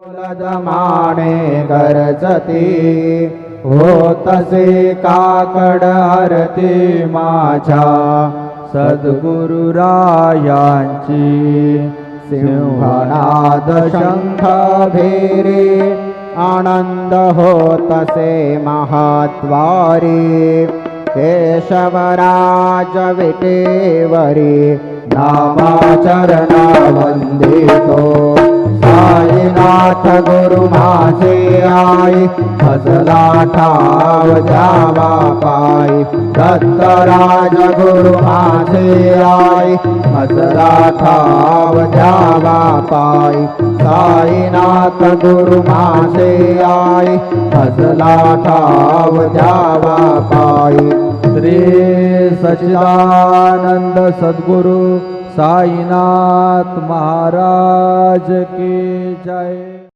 माने गरजती होतसे काकड आरती माझ्या सद्गुरुरायांची सिंहनाद शंख भेरे आनंद होतसे महाद्वारी केशवराज विटेवरी नामाचरण वंदितो साईनाथ गुरु माझे आई भजला ठाव द्यावा पायी दत्तराज गुरु माझे आई भजला ठाव द्यावा पायी साईनाथ गुरु माझे आई भजला ठाव द्यावा पायी श्री सच्चिदानंद सद्गुरु साईनाथ महाराज की जय।